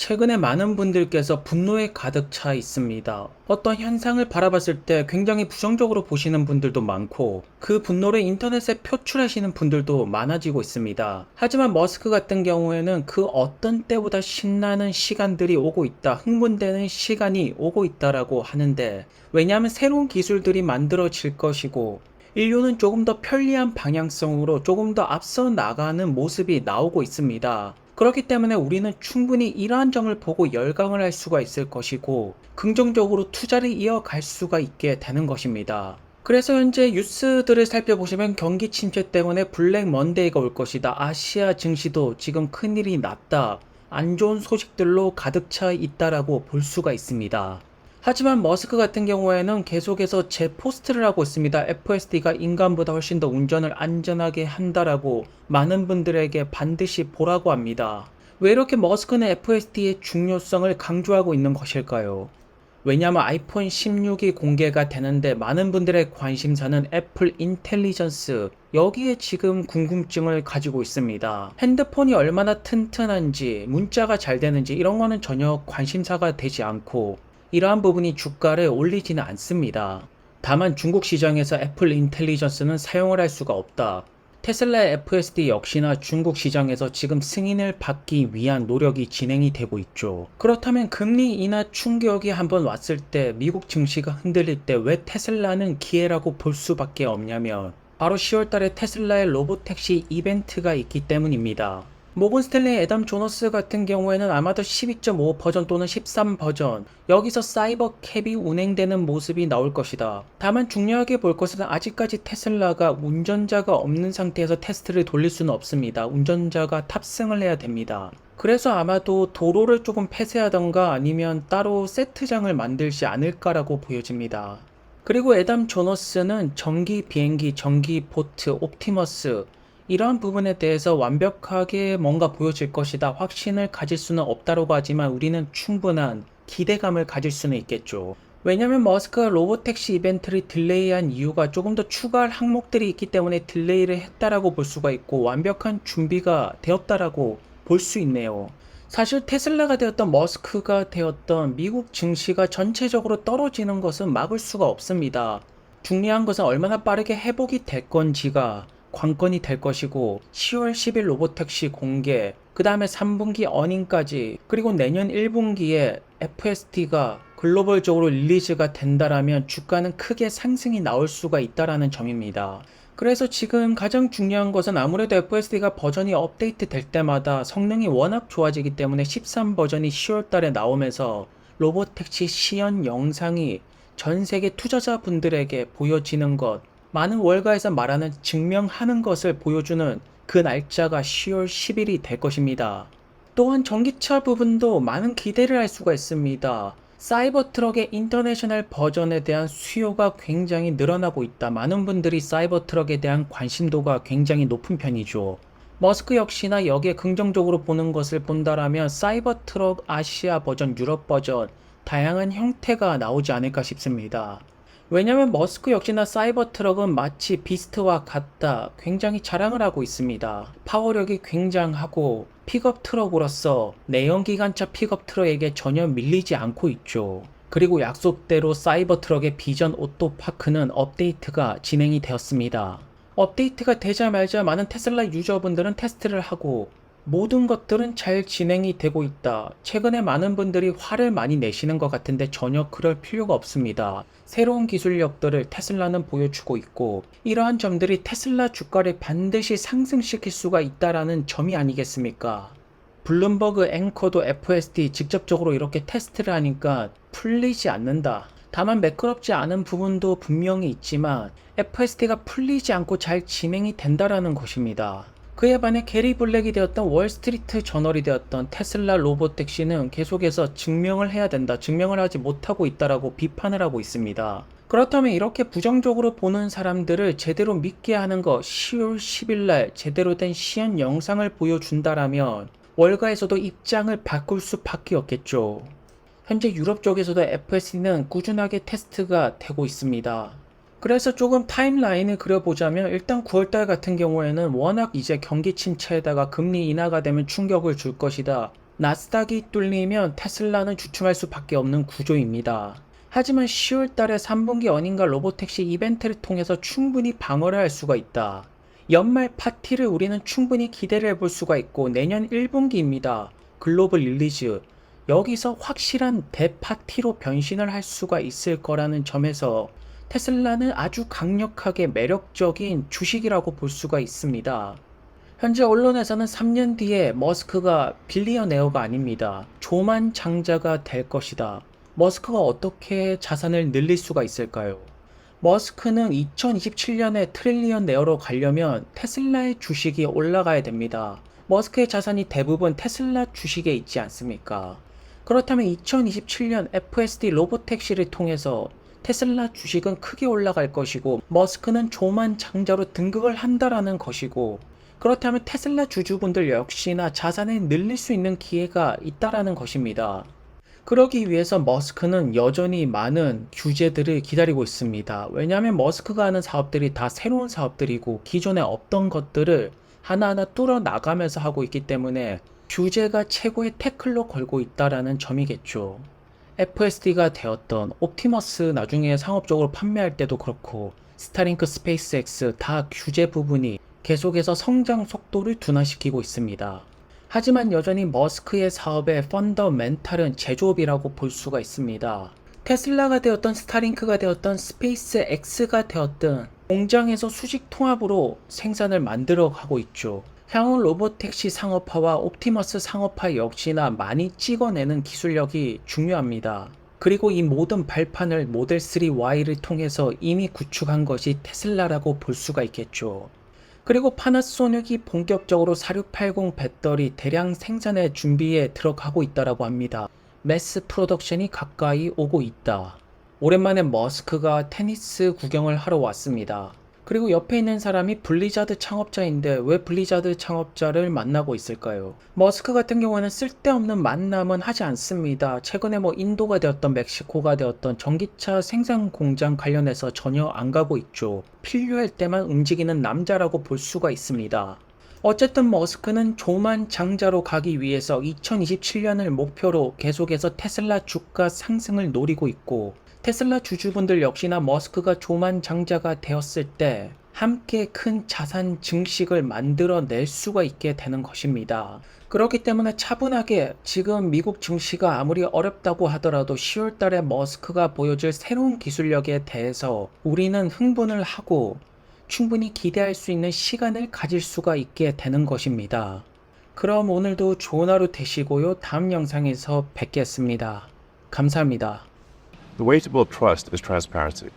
최근에 많은 분들께서 분노에 가득 차 있습니다. 어떤 현상을 바라봤을 때 굉장히 부정적으로 보시는 분들도 많고 그 분노를 인터넷에 표출하시는 분들도 많아지고 있습니다. 하지만 머스크 같은 경우에는 그 어떤 때보다 신나는 시간들이 오고 있다, 흥분되는 시간이 오고 있다라고 하는데, 왜냐하면 새로운 기술들이 만들어질 것이고 인류는 조금 더 편리한 방향성으로 조금 더 앞서 나가는 모습이 나오고 있습니다. 그렇기 때문에 우리는 충분히 이러한 점을 보고 열광을 할 수가 있을 것이고 긍정적으로 투자를 이어갈 수가 있게 되는 것입니다. 그래서 현재 뉴스들을 살펴보시면 경기 침체 때문에 블랙 먼데이가 올 것이다, 아시아 증시도 지금 큰일이 났다, 안 좋은 소식들로 가득 차 있다라고 볼 수가 있습니다. 하지만 머스크 같은 경우에는 계속해서 재포스트를 하고 있습니다. FSD가 인간보다 훨씬 더 운전을 안전하게 한다라고 많은 분들에게 반드시 보라고 합니다. 왜 이렇게 머스크는 FSD의 중요성을 강조하고 있는 것일까요? 왜냐하면 아이폰 16이 공개가 되는데 많은 분들의 관심사는 애플 인텔리전스, 여기에 지금 궁금증을 가지고 있습니다. 핸드폰이 얼마나 튼튼한지, 문자가 잘 되는지 이런 거는 전혀 관심사가 되지 않고 이러한 부분이 주가를 올리지는 않습니다. 다만 중국 시장에서 애플 인텔리전스는 사용을 할 수가 없다. 테슬라의 FSD 역시나 중국 시장에서 지금 승인을 받기 위한 노력이 진행이 되고 있죠. 그렇다면 금리 인하 충격이 한번 왔을 때, 미국 증시가 흔들릴 때 왜 테슬라는 기회라고 볼 수밖에 없냐면 바로 10월달에 테슬라의 로보택시 이벤트가 있기 때문입니다. 모건 스탠레이 애덤 조너스 같은 경우에는 아마도 12.5 버전 또는 13 버전, 여기서 사이버 캡이 운행되는 모습이 나올 것이다. 다만 중요하게 볼 것은 아직까지 테슬라가 운전자가 없는 상태에서 테스트를 돌릴 수는 없습니다. 운전자가 탑승을 해야 됩니다. 그래서 아마도 도로를 조금 폐쇄하던가 아니면 따로 세트장을 만들지 않을까라고 보여집니다. 그리고 애덤 조너스는 전기 비행기, 전기 보트, 옵티머스, 이러한 부분에 대해서 완벽하게 뭔가 보여질 것이다, 확신을 가질 수는 없다고 하지만 우리는 충분한 기대감을 가질 수는 있겠죠. 왜냐면 머스크가 로보택시 이벤트를 딜레이한 이유가 조금 더 추가할 항목들이 있기 때문에 딜레이를 했다라고 볼 수가 있고 완벽한 준비가 되었다라고 볼 수 있네요. 사실 테슬라가 되었던 머스크가 되었던 미국 증시가 전체적으로 떨어지는 것은 막을 수가 없습니다. 중요한 것은 얼마나 빠르게 회복이 될 건지가 관건이 될 것이고, 10월 10일 로보택시 공개, 그 다음에 3분기 어닝까지, 그리고 내년 1분기에 FSD가 글로벌적으로 릴리즈가 된다라면 주가는 크게 상승이 나올 수가 있다라는 점입니다. 그래서 지금 가장 중요한 것은 아무래도 FSD가 버전이 업데이트 될 때마다 성능이 워낙 좋아지기 때문에 13 버전이 10월 달에 나오면서 로보택시 시연 영상이 전 세계 투자자분들에게 보여지는 것, 많은 월가에서 말하는 증명하는 것을 보여주는 그 날짜가 10월 10일이 될 것입니다. 또한 전기차 부분도 많은 기대를 할 수가 있습니다. 사이버 트럭의 인터내셔널 버전에 대한 수요가 굉장히 늘어나고 있다. 많은 분들이 사이버 트럭에 대한 관심도가 굉장히 높은 편이죠. 머스크 역시나 여기에 긍정적으로 보는 것을 본다라면 사이버 트럭 아시아 버전, 유럽 버전, 다양한 형태가 나오지 않을까 싶습니다. 왜냐면 머스크 역시나 사이버 트럭은 마치 비스트와 같다, 굉장히 자랑을 하고 있습니다. 파워력이 굉장하고 픽업 트럭으로서 내연기관차 픽업 트럭에게 전혀 밀리지 않고 있죠. 그리고 약속대로 사이버 트럭의 비전 오토파크는 업데이트가 진행이 되었습니다. 업데이트가 되자마자 많은 테슬라 유저분들은 테스트를 하고 모든 것들은 잘 진행이 되고 있다. 최근에 많은 분들이 화를 많이 내시는 것 같은데 전혀 그럴 필요가 없습니다. 새로운 기술력들을 테슬라는 보여주고 있고 이러한 점들이 테슬라 주가를 반드시 상승시킬 수가 있다라는 점이 아니겠습니까? 블룸버그 앵커도 FSD 직접적으로 이렇게 테스트를 하니까 풀리지 않는다. 다만 매끄럽지 않은 부분도 분명히 있지만 FSD가 풀리지 않고 잘 진행이 된다라는 것입니다. 그에 반해 게리 블랙이 되었던 월스트리트 저널이 되었던 테슬라 로보택시는 계속해서 증명을 해야 된다, 증명을 하지 못하고 있다라고 비판을 하고 있습니다. 그렇다면 이렇게 부정적으로 보는 사람들을 제대로 믿게 하는 것, 10월 10일날 제대로 된 시연 영상을 보여준다라면 월가에서도 입장을 바꿀 수밖에 없겠죠. 현재 유럽 쪽에서도 FSD는 꾸준하게 테스트가 되고 있습니다. 그래서 조금 타임라인을 그려보자면 일단 9월달 같은 경우에는 워낙 이제 경기 침체에다가 금리 인하가 되면 충격을 줄 것이다, 나스닥이 뚫리면 테슬라는 주춤할 수밖에 없는 구조입니다. 하지만 10월 달에 3분기 어닝과 로보택시 이벤트를 통해서 충분히 방어를 할 수가 있다. 연말 파티를 우리는 충분히 기대를 해볼 수가 있고 내년 1분기입니다. 글로벌 릴리즈. 여기서 확실한 대파티로 변신을 할 수가 있을 거라는 점에서 테슬라는 아주 강력하게 매력적인 주식이라고 볼 수가 있습니다. 현재 언론에서는 3년 뒤에 머스크가 빌리어네어가 아닙니다. 조만장자가 될 것이다. 머스크가 어떻게 자산을 늘릴 수가 있을까요? 머스크는 2027년에 트릴리언네어로 가려면 테슬라의 주식이 올라가야 됩니다. 머스크의 자산이 대부분 테슬라 주식에 있지 않습니까? 그렇다면 2027년 FSD 로보택시를 통해서 테슬라 주식은 크게 올라갈 것이고 머스크는 조만장자로 등극을 한다라는 것이고 그렇다면 테슬라 주주분들 역시나 자산을 늘릴 수 있는 기회가 있다라는 것입니다. 그러기 위해서 머스크는 여전히 많은 규제들을 기다리고 있습니다. 왜냐하면 머스크가 하는 사업들이 다 새로운 사업들이고 기존에 없던 것들을 하나하나 뚫어 나가면서 하고 있기 때문에 규제가 최고의 태클로 걸고 있다라는 점이겠죠. FSD가 되었던 옵티머스 나중에 상업적으로 판매할 때도 그렇고 스타링크 스페이스X 다 규제 부분이 계속해서 성장 속도를 둔화시키고 있습니다. 하지만 여전히 머스크의 사업의 펀더멘탈은 제조업이라고 볼 수가 있습니다. 테슬라가 되었던 스타링크가 되었던 스페이스X가 되었던 공장에서 수직 통합으로 생산을 만들어 가고 있죠. 향후 로보택시 상업화와 옵티머스 상업화 역시나 많이 찍어내는 기술력이 중요합니다. 그리고 이 모든 발판을 모델 3Y를 통해서 이미 구축한 것이 테슬라라고 볼 수가 있겠죠. 그리고 파나소닉이 본격적으로 4680 배터리 대량 생산의 준비에 들어가고 있다라고 합니다. 매스 프로덕션이 가까이 오고 있다. 오랜만에 머스크가 테니스 구경을 하러 왔습니다. 그리고 옆에 있는 사람이 블리자드 창업자인데 왜 블리자드 창업자를 만나고 있을까요? 머스크 같은 경우에는 쓸데없는 만남은 하지 않습니다. 최근에 인도가 되었던 멕시코가 되었던 전기차 생산 공장 관련해서 전혀 안 가고 있죠. 필요할 때만 움직이는 남자라고 볼 수가 있습니다. 어쨌든 머스크는 조만장자로 가기 위해서 2027년을 목표로 계속해서 테슬라 주가 상승을 노리고 있고 테슬라 주주분들 역시나 머스크가 조만장자가 되었을 때 함께 큰 자산 증식을 만들어낼 수가 있게 되는 것입니다. 그렇기 때문에 차분하게 지금 미국 증시가 아무리 어렵다고 하더라도 10월 달에 머스크가 보여줄 새로운 기술력에 대해서 우리는 흥분을 하고 충분히 기대할 수 있는 시간을 가질 수가 있게 되는 것입니다. 그럼 오늘도 좋은 하루 되시고요. 다음 영상에서 뵙겠습니다. 감사합니다. The way to build trust is transparency.